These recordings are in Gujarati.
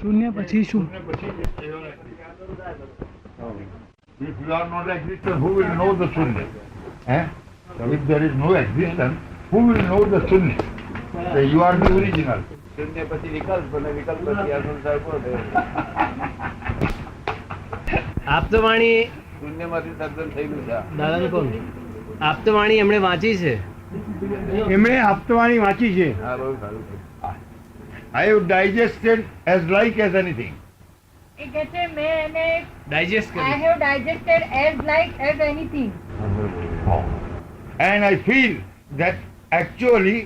શૂન્ય પછી શું? If you are not existent, who will know the Shunya? If there is no existence, who will know the Shunya? So you are the original. શૂન્ય પછી વિકલ્પ અને વિકલ્પ પછી આ સંસાર પૂરો થયો. આપતવાણી શૂન્યમાંથી સર્જન થયેલું છે. દાદાને કોણ આપતવાણી એમણે વાંચી છે? એમણે આપતવાણી વાંચી છે. હા, બહુ સારું છે. I have digested as like as anything. એ કહે છે મેં એને digest I have digested as like as anything. And I feel that actually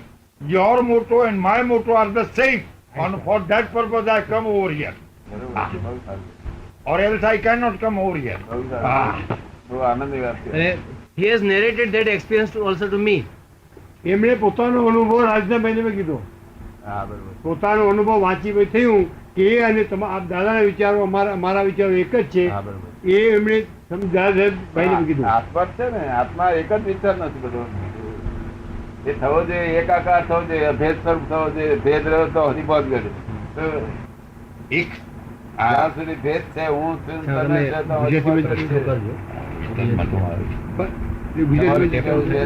your motto and my motto are the same. And for that purpose I come over here. બરોબર છે, બહુ સારું. Or else I cannot come over here. બહુ સારું. બહુ આનંદની વાત છે. અને he has narrated that experience also to me. એમણે પોતાનો અનુભવ રાજનાભાઈને મેં કીધો. હા, બરોબર. પોતાનો અનુભવ વાંચી થયું કે એ અને આપ દાદાના વિચારો અમારા વિચારો એક જ છે. હા, બરોબર. એ એમણે દાદાભાઈને મેં કીધું. આત્મા છે ને, આત્મા એક જ વિચાર નથી બધો. એ થવો જોઈએ, એકાકાર થવો જોઈએ, અભેદ સ્વરૂપ થવો જોઈએ. ભેદ રહ્યો તો હરિભોજ કરે. એક જ્યાં સુધી ભેદ છે, હું છું, તમે છે, તો હરિભોજ કરે છે. તમારું કેવું છે?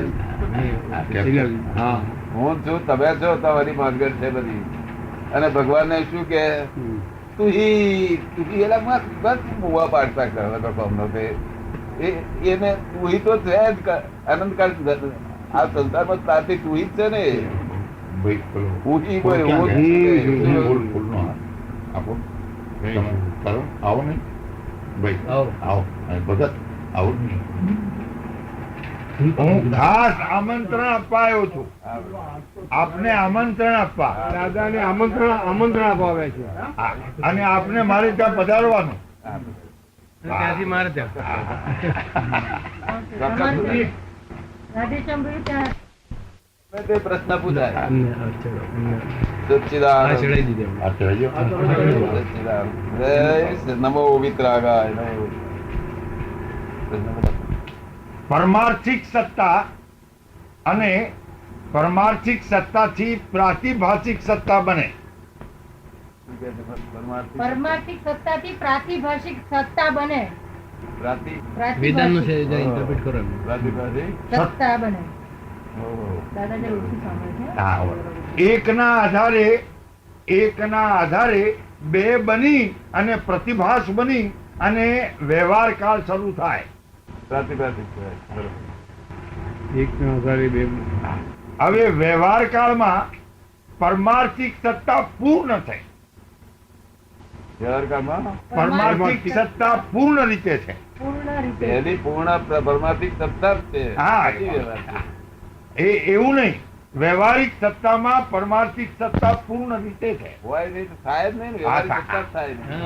હા હું છું, તમે છો, તો હરિભોજ કરે છે બધી. અને ભગવાનને શું કે તું એલા બસ મુવા પાડતા કરો કામનો તે એને તું તો છે જ આનંદકાળ. આ સંસારમાં તારથી તું જ છે ને. હું બોલ આપો તમે કરો આવો નહીં ભાઈ આવો ભગત આવો નહીં. હું ખાસ આમંત્રણ આપવા આવ્યો છું. આપને આમંત્રણ આપવા દાદાને આમંત્રણ આપવા આવે છે. અને આપને મારે ત્યાં પધારવાનું. ત્યાંથી મારે ત્યાં રાધે શંભુ ત્યાં તે પ્રશ્ન પૂછાય. ચડાવી દીધી એમણે. આ ચડાવજો. નમો વિતરાગાય. પરમાર્થિક સત્તા અને પરમાર્થિક સત્તાથી પ્રાતિભાષિક સત્તા બને. પરમાર્થિક સત્તાથી પ્રાતિભાષિક સત્તા બને. વેદાંતનું છે ઇન્ટરપ્રેટ કરો એમને. સત્તા બને. દાદા જરા ઓછું સાંભળે છે. એકના આધારે બે બની અને પ્રતિભાસ બની અને વ્યવહાર કાળ શરૂ થાય. એકના આધારે બે. હવે વ્યવહાર કાળમાં પરમાર્થિક સત્તા પૂર્ણ થઈ. પરમાર્થિક સત્તા પૂર્ણ રીતે છે. પૂર્ણ રીતે એની પૂર્ણ પરમાર્થિક સત્તા જ છે. હા. સાચી વ્યવહાર છે. એવું નહીં. વ્યવહારિક સત્તામાં પરમાર્થિક સત્તા પૂર્ણ રીતે છે. હોય નહીં તો થાય જ નહીં ને. વ્યવહારિક સત્તા જ થાય નહીં.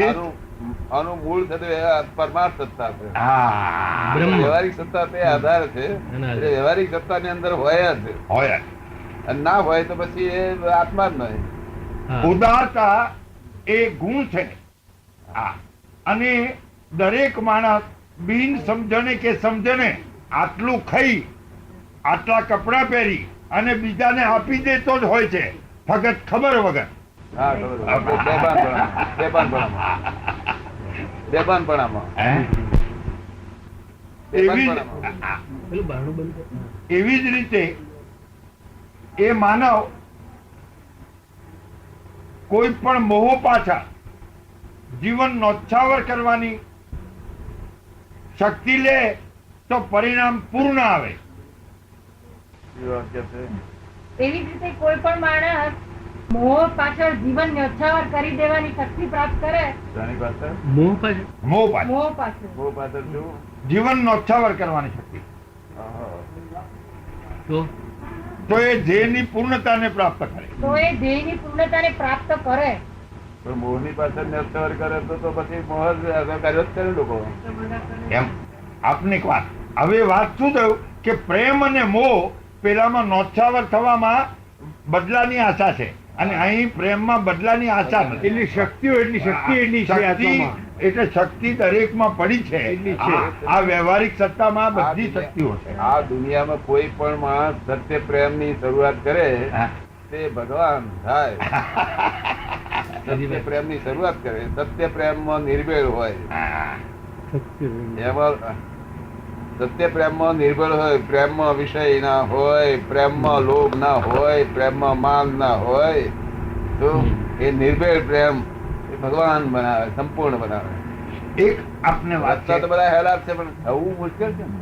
એટલે આનું મૂળ છે તે પરમાર્થ સત્તા છે. વ્યવહારિક સત્તા તે આધાર છે. એટલે વ્યવહારિક સત્તા ની અંદર હોય જ. હોય અને ના હોય તો પછી એ આત્મા જ નહીં. ઉદારતા એ ગુણ છે. અને દરેક માણસ બિન સમજણે કે સમજણે આટલું ખાઈ આટલા કપડા પહેરી અને બીજાને આપી દેતો જ હોય છે, ફક્ત ખબર વગર. હા, બેભાનપણામાં. એવી જ રીતે એ માનવ કોઈ પણ મોહ પાછળ જીવન નોછાવર કરવાની શક્તિ લે તો પરિણામ પૂર્ણ આવે. એવી જ રીતે કોઈ પણ માણસ મોહ પાછળ જીવન ન્યોછાવર કરી દેવાની શક્તિ પ્રાપ્ત કરે. મોહ પાછળ મોહ પાછળ જીવન નોછાવર કરવાની શક્તિ તો એ ધ્યેયની પૂર્ણતાને પ્રાપ્ત કરે. તો એ ધ્યેયની પૂર્ણતાને પ્રાપ્ત કરે. પણ મોહની પાછળ નોછાવર કરે તો પછી મોહ કર્યો જ કરે લોકો. એમ આપની એક વાત. હવે વાત શું થયું કે પ્રેમ અને મોહ પેલામાં નોછાવર થવામાં બદલાની આશા છે અને અહીં પ્રેમમાં બદલાની આશા નથી. એટલી શક્તિઓ એટલી શક્તિ એટલે શક્તિ દરેકમાં પડી છે. આ વ્યવહારિક સત્તામાં બધી શક્તિઓ છે. આ દુનિયામાં કોઈ પણ માણસ સત્ય પ્રેમ ની શરૂઆત કરે તે ભગવાન થાય. સત્ય પ્રેમની શરૂઆત કરે. સત્ય પ્રેમમાં નિર્ભેળ હોય. એમાં સત્ય પ્રેમમાં નિર્ભર હોય, પ્રેમમાં વિષય ના હોય, પ્રેમમાં લોભ ના હોય, પ્રેમમાં માન ના હોય, તો એ નિર્ભેળ પ્રેમ એ ભગવાન બનાવે, સંપૂર્ણ બનાવે. એક આપને વાત વાંચતા તો બધા હેલા છે, પણ થવું મુશ્કેલ છે ને.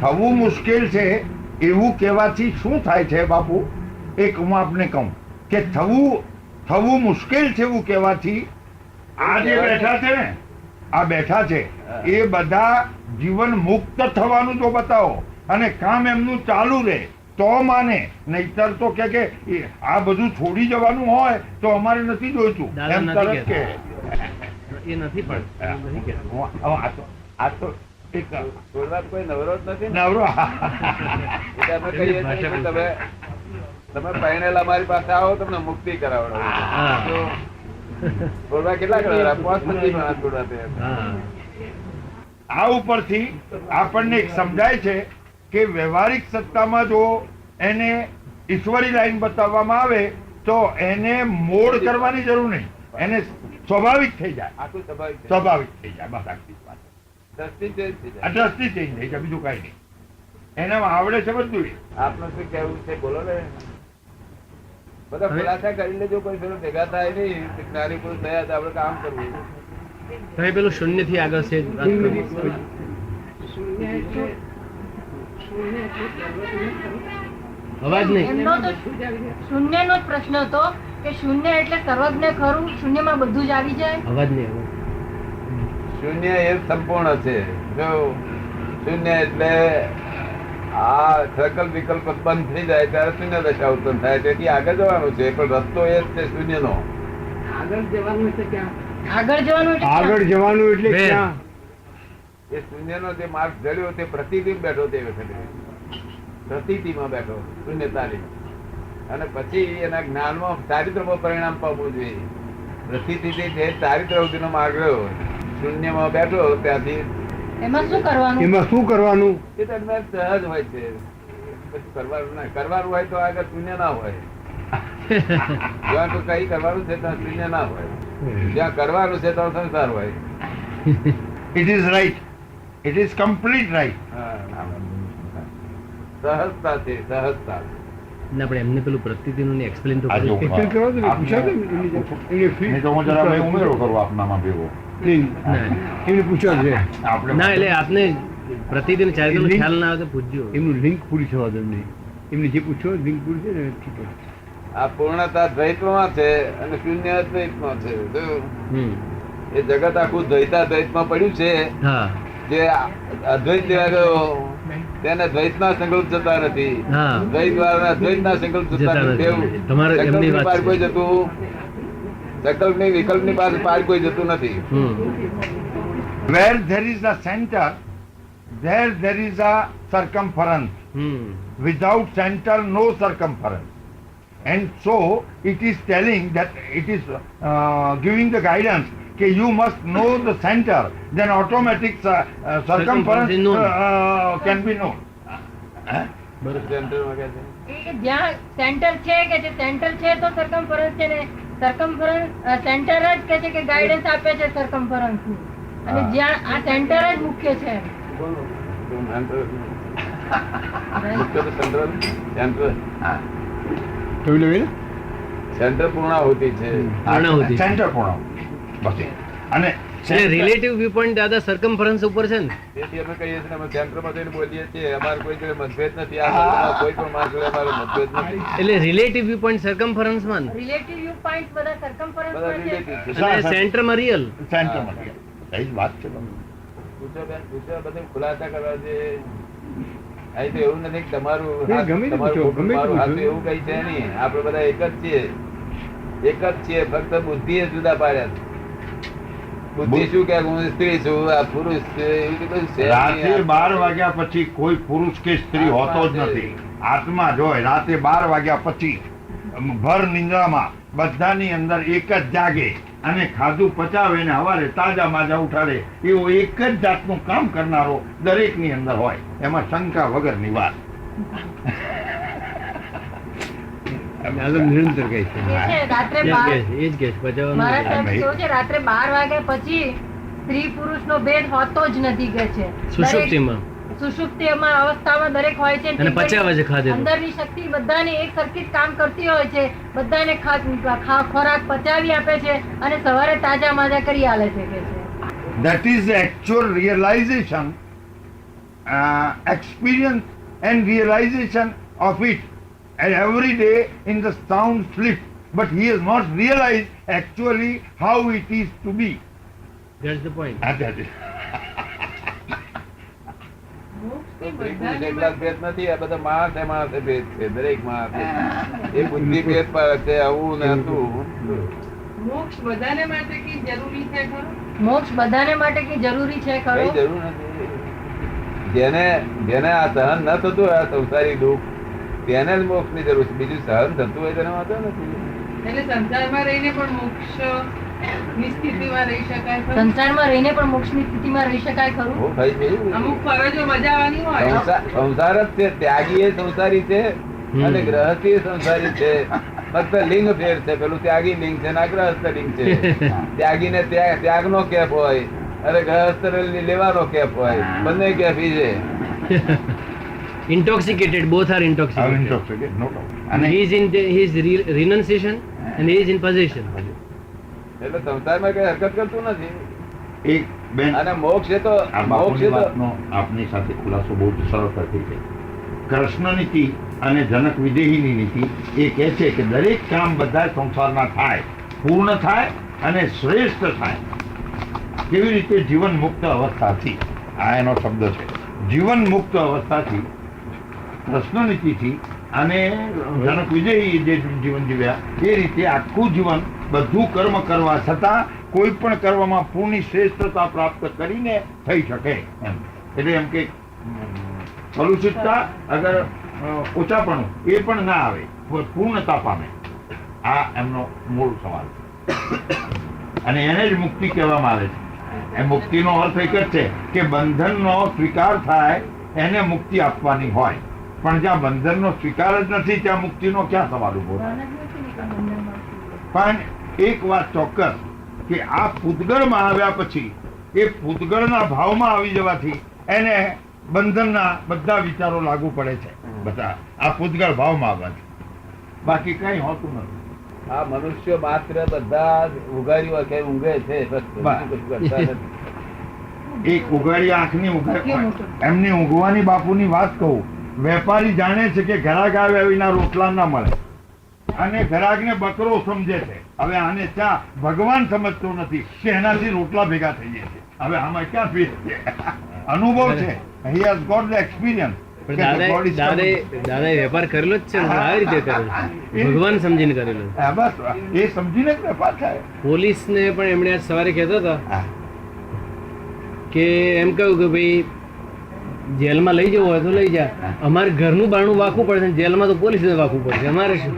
થવું મુશ્કેલ છે એવું કહેવાથી શું થાય છે બાપુ? એક હું આપને કહું કે થવું મુશ્કેલ છે એવું કહેવાથી આ જે બેઠા છે ને, આ બેઠા છે એ બધા જીવન મુક્ત થવાનું તો બતાવો અને કામ એમનું ચાલુ રહે તો માને, નહીતર તો કે આ બધું છોડી જવાનું હોય તો અમારે નથી જોઈતું દાદા એમ નથી તરત કે એ નથી પણ નથી કહેતા. આ તો એક છોડવા કોઈ નવરો જ નથી ને. નવરો એટલે અમે કહીએ છીએ કે તમે પરણેલા મારી પાસે આવો, તમને મુક્તિ કરાવડો. હા. છોડવા કેટલા કરાવડા? 5 નથી માણસ છોડવા તે. હા. આ ઉપરથી આપણને એક સમજાય છે કે વ્યવહારિક સત્તામાં જો એને ઈશ્વરી લાઈન બતાવવામાં આવે તો એને મોડ કરવાની જરૂર નહીં, એને સ્વાભાવિક થઈ જાય. આખું સ્વાભાવિક છે. સ્વાભાવિક થઈ જાય. બસ આટલી જ વાત. દ્રષ્ટિ change થઈ જાય. આ દ્રષ્ટિ ચેન્જ થઈ જાય, બીજું કઈ નહીં. એનામાં આવડે છે બધું. આપનું શું કહેવું છે બોલો ને. બધા ખુલાસા કરી લેજો. કોઈ પેલો ભેગા થાય નહીં. જ્ઞાની પુરુષ થયા તો આપણે કામ કરવું. તમે પેલું શૂન્ય થી આગળ છે વાત કરો. અવાજ નહીં. એમનો તો શૂન્યનો જ પ્રશ્ન હતો કે શૂન્ય એટલે સર્વજ્ઞ ખરું, શૂન્યમાં બધું જ આવી જાય. અવાજ નહીં. શૂન્ય એ સંપૂર્ણ છે. જો શૂન્ય એટલે આ સંકલ્પ વિકલ્પ બંધ થઈ જાય ત્યારે શૂન્ય દશા ઉત્પન્ન થાય. તેથી આગળ જવાનું છે, પણ રસ્તો એ જ છે શૂન્યનો. આગળ જવાનું એટલે આગળ જવાનું એટલે બે. ક્યાં? એ શૂન્યનો જે માર્ગ જડ્યો તે પ્રતિથી બેઠો તે વખતે પ્રતિથિમાં બેઠો શૂન્યતાની, અને પછી એના જ્ઞાનમાં ચારિત્રમાં પરિણામ પામવું જોઈએ. પ્રતિથિથી જે ચારિત્ર સુધીનો માર્ગ રહ્યો, શૂન્યમાં બેઠો ત્યાંથી એમાં શું કરવાનું? એમાં શું કરવાનું? એ તો અંદર સહજ હોય છે. પછી કરવાનું ના કરવાનું હોય તો આગળ શૂન્ય ના હોય. જ્યાં તો કઈ કરવાનું છે ત્યાં શૂન્ય ના હોય. જ્યાં કરવાનું છે ત્યાં સંસાર હોય. It is right. It is complete right. સહજતા છે, સહજતા. ના પણ એમને પેલું પ્રતિદિનનું એક્સપ્લેન તો આ જો. કર્યું. Explain કરવા દો ને, પૂછવા દો ને, એમને free- નહીં તો હું જરા ભાઈ ઉમેરો કરું આપનામાં ભેગો. નહીં, એમને પૂછવા છે. આપણે ના એટલે આપને પ્રતિદિન ચારિત્રનો લિંક- ખ્યાલ ના આવે તો પૂછજો. એમનું લિંક પૂરી થવા દો એમને. એમને જે પૂછો લિંક પૂરી છે ને ઠીક છે. આ પૂર્ણતા દ્વૈતમાં છે અને શૂન્ય અદ્વૈતમાં છે. જો હમ. એ જગત આખું દ્વૈતાદ્વૈતમાં પડ્યું છે. હા. જે અદ્વૈત લેવા ગયો તેને દ્વૈતના સંકલ્પ જતા નથી. હા. દ્વૈત વાળાના અદ્વૈતના સંકલ્પ જતા જતા નથી. નથી. એવું તમારે એમની સંકલ્પની વાત પાર છે. કોઈ જતું, સંકલ્પની વિકલ્પની પાસે પાર કોઈ જતું નથી. હમ. where there is a center, there is a circumference. Hmm. Without center, no circumference. And so it is telling that it is giving the guidance that you must know the center, then automatic circumference is known. can be known. સેન્ટરમાં કહે છે. એ જ્યાં સેન્ટર છે કે જે સેન્ટર છે તો સર્કમફરન્સ છે ને સર્કમફરન્સ સેન્ટર જ કે છે કે ગાઈડન્સ આપે છે સર્કમફરન્સ ની, અને હા. જ્યાં આ સેન્ટર જ મુખ્ય છે. જોઈ લો એને. સેન્ટર પૂર્ણાહુતિ છે. પૂર્ણાહુતિ. Center પૂર્ણ. બસ એ. અને એટલે રિલેટિવ વ્યૂ પોઈન્ટ દાદા સર્કમફરન્સ ઉપર છે ને. તેથી અમે કહીએ છીએ અમે સેન્ટરમાં જઈને બોલીએ છીએ. અમારે કોઈ જોડે મતભેદ નથી. આ વર્લ્ડમાં કોઈ પણ માણસ જોડે અમારો મતભેદ નથી. એટલે રિલેટિવ વ્યૂ પોઈન્ટ સર્કમફરન્સ માં ને. રિલેટિવ વ્યૂ પોઈન્ટ બધા સર્કમફરન્સ બધા પર છે. relative છે. અને સેન્ટરમાં રિયલ. સેન્ટરમાં એ જ વાત છે. પૂછો બેન, પૂછો. બધું ખુલાસા કરવા છે. અહીં તો એવું નથી કે તમારું એ હાથ, ગમે તે તમારું પૂછો, ખોટું, ગમે તે મારું હાથ પૂછો. એવું કઈ છે નહીં. આપણે બધા એક જ છીએ. એક જ છીએ. ફક્ત બુદ્ધિ એ જુદા પાડ્યા છે. બુદ્ધિ શું કે હું સ્ત્રી છું, આ પુરુષ છે, એવું તો કશું છે રાતે નહીં. 12 વાગ્યા પછી કોઈ પુરુષ કે સ્ત્રી હોતો જ નથી. આત્મા જ હોય. રાતે 12 વાગ્યા પછી ભર નિંદ્રામાં બધાની અંદર એક જ જાગે અને ખાધું પચાવે ને હવારે તાજા માજા ઉઠાડે એવો એક જ જાતનું કામ કરનારો દરેકની અંદર હોય. એમાં શંકા વગરની વાત. આ તો નિરંતર કહે છે. કે છે રાત્રે એ જ 12 કેસ, એ જ કેસ પચાવવાનું મારા છે. સાહેબ કેવું છે રાત્રે 12 વાગ્યા પછી સ્ત્રી પુરુષ નો ભેદ હોતો જ નથી કે છે. સુષુપ્તિમાં સુષુપ્તિમાં અવસ્થામાં દરેક હોય છે અને પચાવે છે ખાધેલું. અંદરની શક્તિ બધાની એક સરખી જ કામ કરતી હોય છે, બધાને ખોરાક પચાવી આપે છે અને સવારે તાજા માજા કરી આલે છે કે છે. That is the actual realization, experience and realization of it. And every day in the sound sleep. But he has not realized actually how it is to be. That's the point. That is. એકલા ભેદ નથી, આ બધા માણસે માણસે ભેદ છે, દરેક માણસે એ બુદ્ધિ ભેદ પાડે છે, આવું ને હતું. મોક્ષ બધાને માટે કી જરૂરી છે ખરો? મોક્ષ બધાને માટે કે જરૂરી છે કઈ ખરો? જરૂર નથી. જેને આ સહન ન થતું હોય આ સંસારી દુઃખ તેને જ મોક્ષ ની જરૂર છે, બીજું સહન થતું હોય તેને વાંધો નથી. એટલે સંસારમાં રહીને પણ મોક્ષ ની સ્થિતિમાં રહી શકાય ખરું? સંસારમાં રહીને પણ મોક્ષની સ્થિતિમાં રહી શકાય ખરું? બહુ થઈ ગયું. અમુક ફરજો બજાવવાની હોય. સંસાર જ છે, ત્યાગી એ સંસારી છે અને ગ્રહસ્થી સંસારી છે. ફક્ત લિંગ ફેર છે, પેલું ત્યાગી લિંગ છે ને ગ્રહસ્થ લિંગ છે. ત્યાગી ને ત્યાગ નો કેપ હોય અને ગ્રહસ્થ લેવાનો કેપ હોય, બંને કેફી છે. Intoxicated, both are intoxicated. No doubt. And he is in his renunciation and he is in possession. એટલે સંસારમાં કઈ હરકત કરતું નથી. એક બેન અને મોક્ષ એ તો આ મોક્ષ બાપુની એ તો વાતનો આપની સાથે ખુલાસો બહુ જ સરળતાથી છે. કૃષ્ણ નીતિ અને જનક વિદેહીની નીતિ એ કહે છે કે દરેક કામ બધા સંસારના થાય, પૂર્ણ થાય અને શ્રેષ્ઠ થાય. કેવી રીતે? જીવન મુક્ત અવસ્થાથી. આ એનો શબ્દ છે, જીવન મુક્ત અવસ્થાથી, કૃષ્ણ નીતિથી અને જનક વિજયી જે જીવન જીવ્યા એ રીતે આખું જીવન બધું કર્મ કરવા છતાં કોઈ પણ કર્મમાં પૂર્ણ શ્રેષ્ઠતા પ્રાપ્ત કરીને થઈ શકે એમ. એટલે એમ કે કલુષિતતા અગર ઓછાપણું એ પણ ના આવે, પૂર્ણતા પામે. આ એમનો મૂળ સવાલ છે અને એને જ મુક્તિ કહેવામાં આવે છે. એ મુક્તિનો અર્થ એક જ છે કે બંધનનો સ્વીકાર થાય એને મુક્તિ આપવાની હોય, પણ જ્યાં બંધનનો સ્વીકાર જ નથી ત્યાં મુક્તિનો ક્યાં સવાલ ઉભો થાય? પણ એક વાત ચોક્કસ કે આ પૂતગળમાં આવ્યા પછી એ પૂતગળના ભાવમાં આવી જવાથી એને બંધનના બધા વિચારો લાગુ પડે છે, બધા આ પૂતગળ ભાવમાં આવવાથી. બાકી કઈ હોતું નથી. આ મનુષ્ય માત્ર બધા ઉઘાડી કે ઊંઘે છે, બસ બીજું કશું કરતા નથી. એક ઉઘાડી આંખની એમની ઊંઘવાની બાપુની વાત કહું. વેપારી જાણે છે કે ઘરાક આવે વિના રોટલા ના મળે અને ઘરાકને બકરો સમજે છે. હવે આને ચા ભગવાન સમજતો નથી કે એનાથી રોટલા ભેગા થઈ જાય છે. હવે આમાં ક્યાં ફેર છે? અનુભવ છે. He has got the experience. પણ દાદાએ વેપાર કરેલો જ છે ને, આવી રીતે કરેલો, ભગવાન સમજીને કરેલો. બસ એ સમજીને જ વેપાર થાય. પોલીસને પણ એમણે આજ સવારે કહેતા હતા કે એમ કહ્યું કે ભાઈ જેલમાં લઈ જવું હોય તો લઈ જા, અમારે ઘરનું બારણું વાંકવું પડશે, જેલમાં તો પોલીસને વાંકવું પડશે, અમારે શું?